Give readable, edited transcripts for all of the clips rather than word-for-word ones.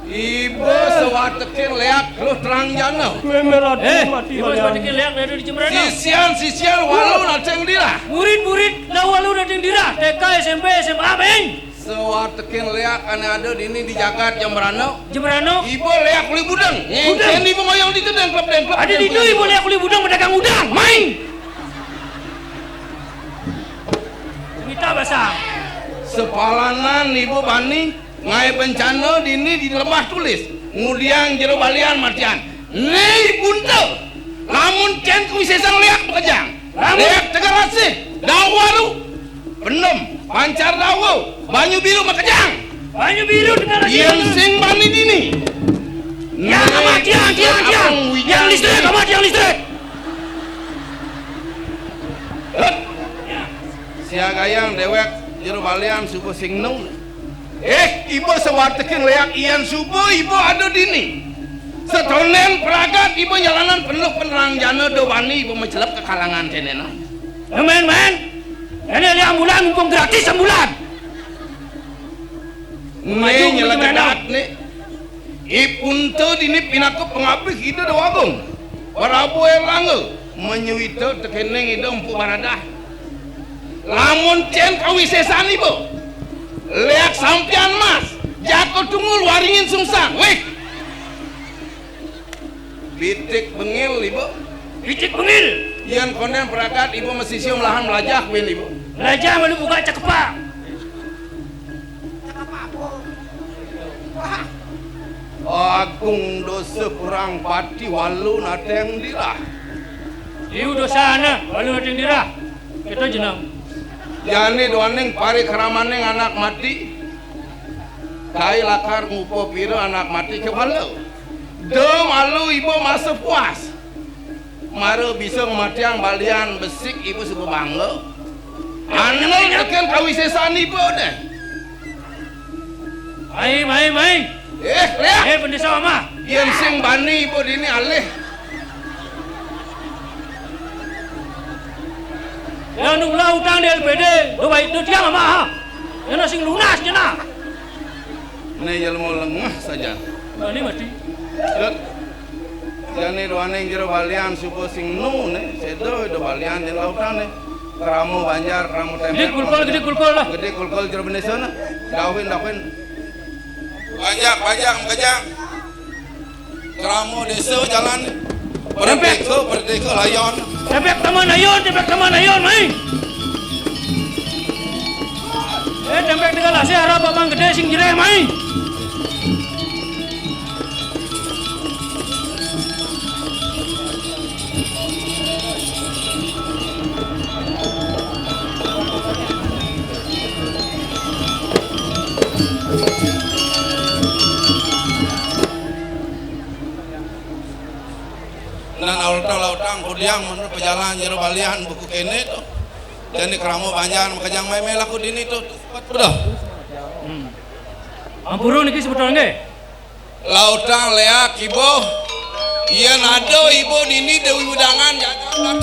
Ibu sewatekin leak lu terang jana. Ibu sewatekin leak dari di Cemberana. Sisian walu nateng dira. Murid na walu nateng dira. TK, SMP, SMA, beng. Sewatekin leak ada di ini di Jakarta Cemberana. Ibu leak kuli budang. Ngengken ibu ngoyong di tedeng klub. Ada di itu ibu leak kuli budang pedagang udang. Main. Kita basah. Sepalanan ibu bani. Ngai bencana dini di lemah tulis ngudiang jero balian matian nei buntel lamun cen kuisesan leak bekejang leak tegarasi dawaru penem pancar dawu banyu biru bekejang banyu biru tegarasi yang sing bani dini yang amat yang listrik amat yang listrik siagayang dewek jero balian suku sing nung ibu sewatekin leak ian subuh ibu ada dini setonen peragat ibu jalanan penuh penerang jana dowani ibu mencelap ke kalangan tenena men ini liang bulan mumpung gratis sebulan nih nyelegedak nih ipunto dini pinaku pengabih itu doagung warabu erlange menyuito tekeneng itu empu baradah lamun cen kawisesan ibu leak sampian mas jatuh tungul waringin sungsang weh bitik bengil ibu yang konden perakat ibu mesti sium lahan melajak ben ibu melajak malu buka cakepak agung dosa kurang pati walu nateng dirah iu dosa na walu nateng dirah kita jenang jani doaning pari keramaneng anak mati kai lakar ngupo piro anak mati ke walu dem alu ibu masa puas maru bisa ngematiang balian besik ibu suku bangga anel tekan kawisesan ibu deh main lihat pendesa mama yang sing bani ibu dini alih yang nungla utang di LPD do baik do tiang mama ha yang sing lunas jena ini jelmo lengah saja ini mati jani doane jero balian suku sing nu ne sedo do balian jen lautan ne keramu banjar keramu tempe gede kulkol lah gede kulkol jero benesana dawin pajak kejang keramu desa jalan Merdeka layon tepek taman ayon main tepek dengan lasi harap abang gede sing jere main lautang kudiang menurut perjalanan jero balian buku kene tuh dan di keramu banjar makajang meme laku dini tuh udah ampuru niki sebetulnya lautang leak ibu iya nado ibu dini dewi udangan jajan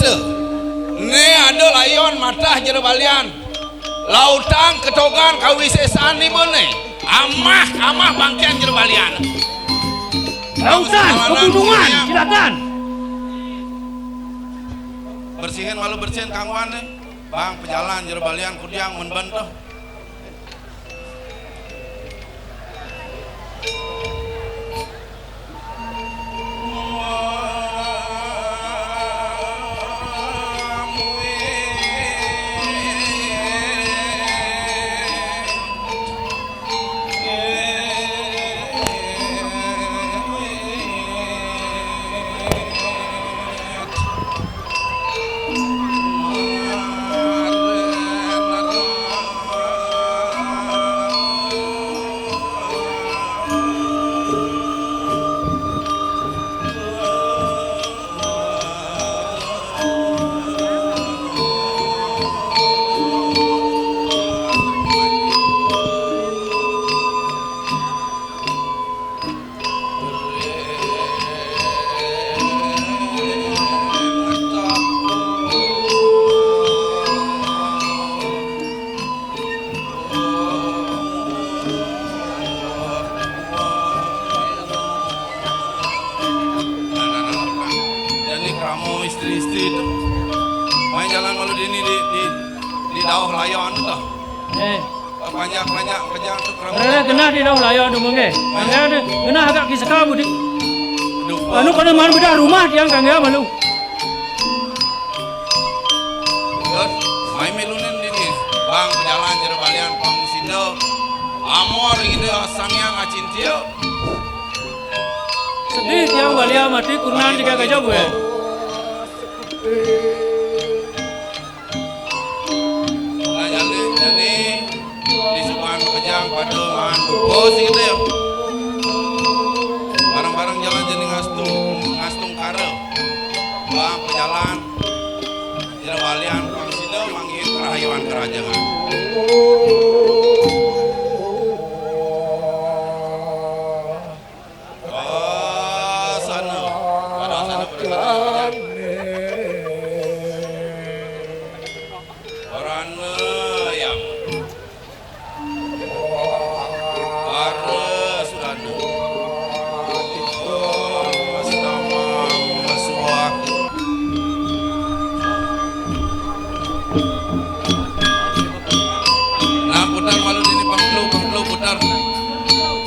ne ado layon matah jero balian lautang ketogan kawisesan ibu ne amah bangkian jero balian lautan pegunungan silakan bersihin malu bersihin kangwan nih bang pejalan jero balian kudiang menbentah istri-istri itu main jalan malu dini di dawah layan tu. Banyak tu Rere kena di daun layan tu mungkin. Angga kena agak kisah budi. Anu kena mana beda rumah tiang kangga malu. Main melunin dini. Bang jalan jero balian pang sindo. Amor gitu sangyang acintio. Sedih tiang balia mati kurnan jika gajah gue. Nah jadi di Subhan Kejang pada man bos gitu ya. Barang-barang jalan jadi ngastung karo. Bang pejalan jero balian pang sindo manggil kerahayuan kerajaan.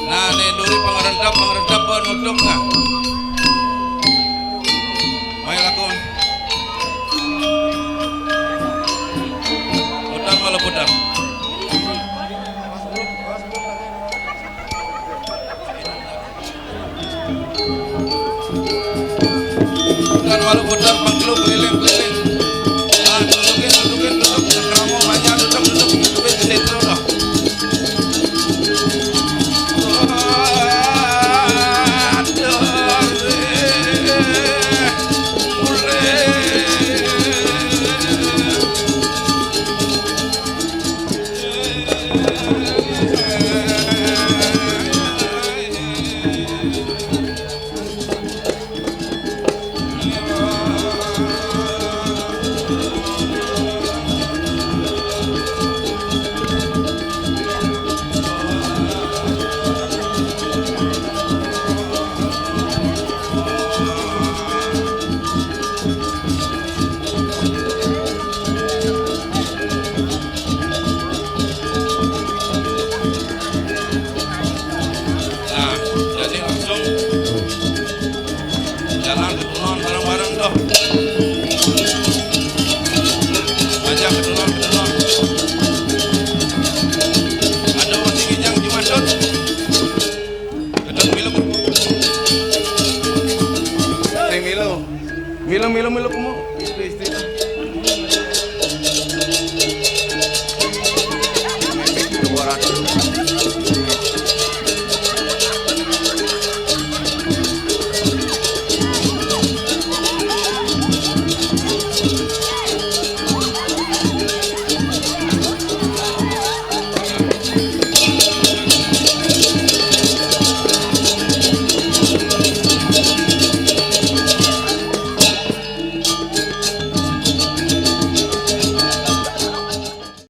Nah, ne duri pengerendap penutup nah.